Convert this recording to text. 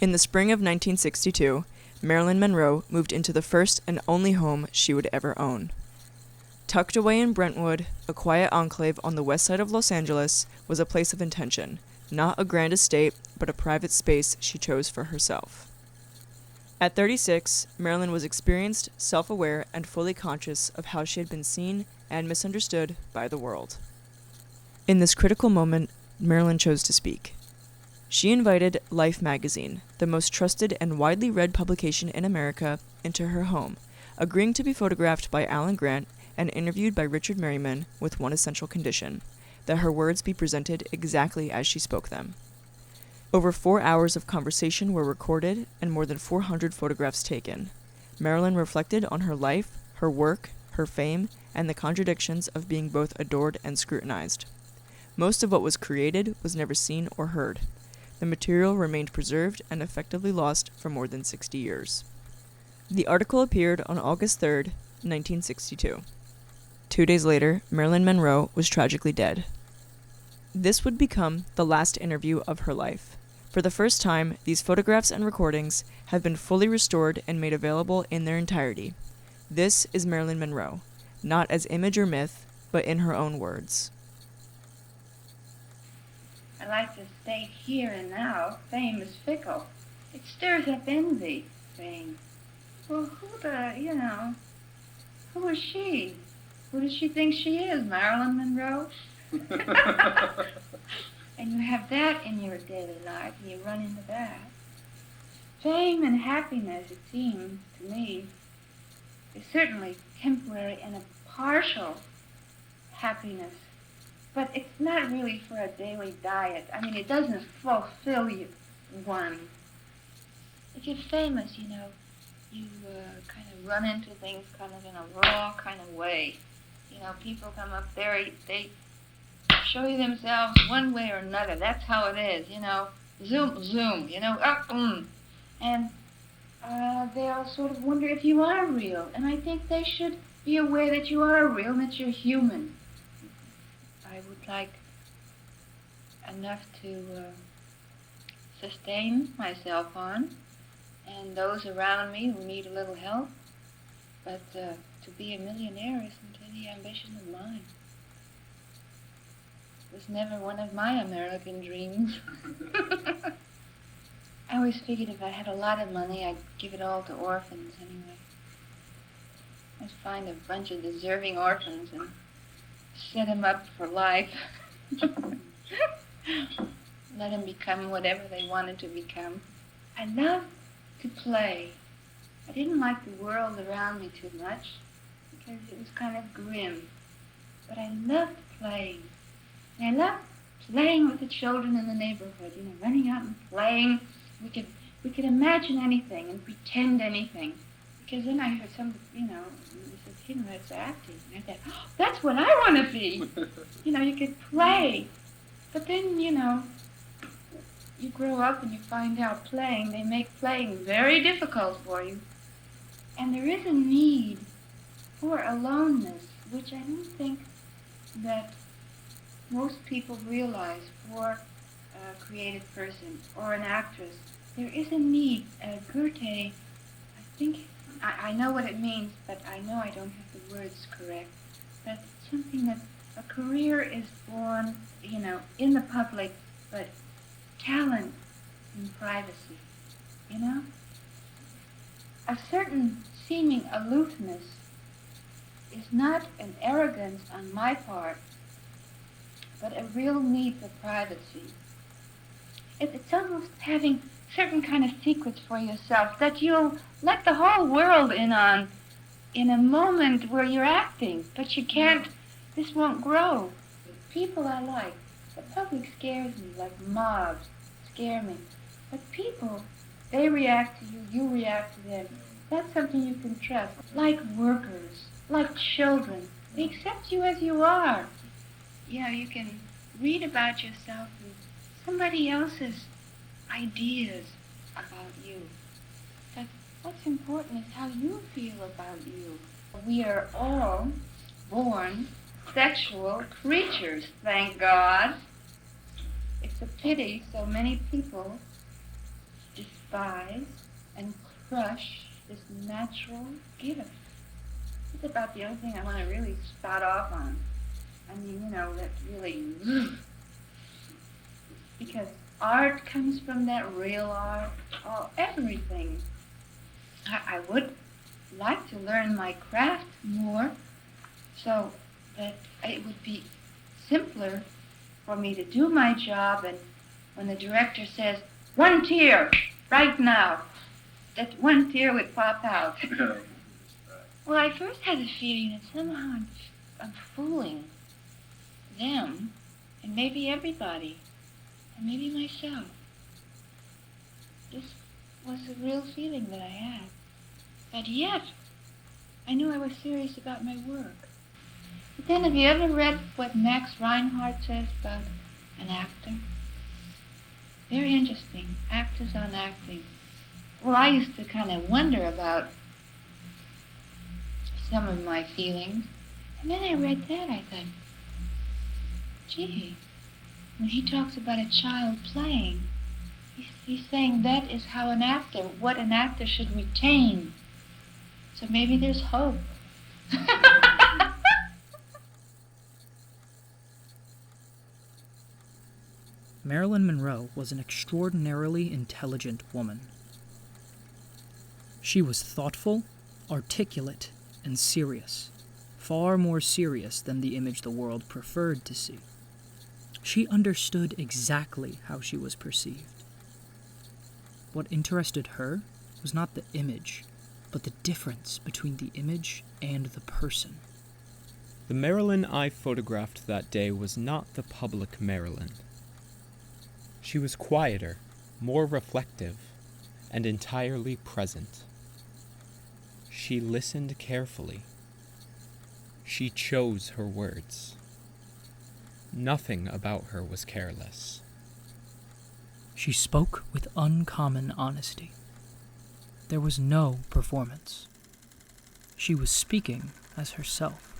In the spring of 1962, Marilyn Monroe moved into the first and only home she would ever own. Tucked away in Brentwood, a quiet enclave on the west side of Los Angeles, was a place of intention, not a grand estate, but a private space she chose for herself. At 36, Marilyn was experienced, self-aware, and fully conscious of how she had been seen and misunderstood by the world. In this critical moment, Marilyn chose to speak. She invited Life magazine, the most trusted and widely read publication in America, into her home, agreeing to be photographed by Alan Grant and interviewed by Richard Merriman with one essential condition, that her words be presented exactly as she spoke them. Over 4 hours of conversation were recorded and more than 400 photographs taken. Marilyn reflected on her life, her work, her fame, and the contradictions of being both adored and scrutinized. Most of what was created was never seen or heard. The material remained preserved and effectively lost for more than 60 years. The article appeared on August 3, 1962. 2 days later, Marilyn Monroe was tragically dead. This would become the last interview of her life. For the first time, these photographs and recordings have been fully restored and made available in their entirety. This is Marilyn Monroe, not as image or myth, but in her own words. I like to state here and now, fame is fickle. It stirs up envy, fame. Well, who is she? Who does she think she is, Marilyn Monroe? And you have that in your daily life, and you run into that. Fame and happiness, it seems to me, is certainly temporary and a partial happiness. But it's not really for a daily diet. I mean, it doesn't fulfill you one. If you're famous, you kind of run into things kind of in a raw kind of way. People come up there, they show you themselves one way or another. That's how it is, zoom, and they'll sort of wonder if you are real. And I think they should be aware that you are real and that you're human. I would like enough to sustain myself on, and those around me who need a little help. But to be a millionaire isn't any ambition of mine. It was never one of my American dreams. I always figured if I had a lot of money, I'd give it all to orphans anyway. I'd find a bunch of deserving orphans and set them up for life. Let them become whatever they wanted to become. I loved to play. I didn't like the world around me too much because it was kind of grim. But I loved playing. And I loved playing with the children in the neighborhood, running out and playing. We could imagine anything and pretend anything. Because then I heard some, they said, that's acting. And I thought, oh, that's what I want to be. You could play. But then, you grow up and you find out they make playing very difficult for you. And there is a need for aloneness, which I don't think that most people realize for a creative person or an actress. There is a need. Goethe, I think, I know what it means, but I know I don't have the words correct. But something that a career is born, in the public, but talent in privacy, A certain seeming aloofness is not an arrogance on my part, but a real need for privacy. It's almost having certain kind of secrets for yourself that you'll let the whole world in on in a moment where you're acting, but you can't, this won't grow. People I like. The public scares me, like mobs scare me. But people, they react to you, you react to them. That's something you can trust. Like workers, like children. They accept you as you are. You can read about yourself in somebody else's ideas about you. But what's important is how you feel about you. We are all born sexual creatures, thank God. It's a pity so many people despise and crush this natural gift. It's about the only thing I want to really start off on. I mean, that's really... Because art comes from that real art, everything. I would like to learn my craft more so that it would be simpler for me to do my job, and when the director says, 1 tear, right now, that 1 tear would pop out. Well, I first had the feeling that somehow I'm fooling them, and maybe everybody, and maybe myself. This was a real feeling that I had. But yet, I knew I was serious about my work. But then, have you ever read what Max Reinhardt says about an actor? Very interesting. Actors on acting. Well, I used to kind of wonder about some of my feelings. And then I read that, I thought, gee, when he talks about a child playing, he's saying that is how what an actor should retain. So maybe there's hope. Marilyn Monroe was an extraordinarily intelligent woman. She was thoughtful, articulate, and serious, far more serious than the image the world preferred to see. She understood exactly how she was perceived. What interested her was not the image, but the difference between the image and the person. The Marilyn I photographed that day was not the public Marilyn. She was quieter, more reflective, and entirely present. She listened carefully. She chose her words. Nothing about her was careless. She spoke with uncommon honesty. There was no performance. She was speaking as herself.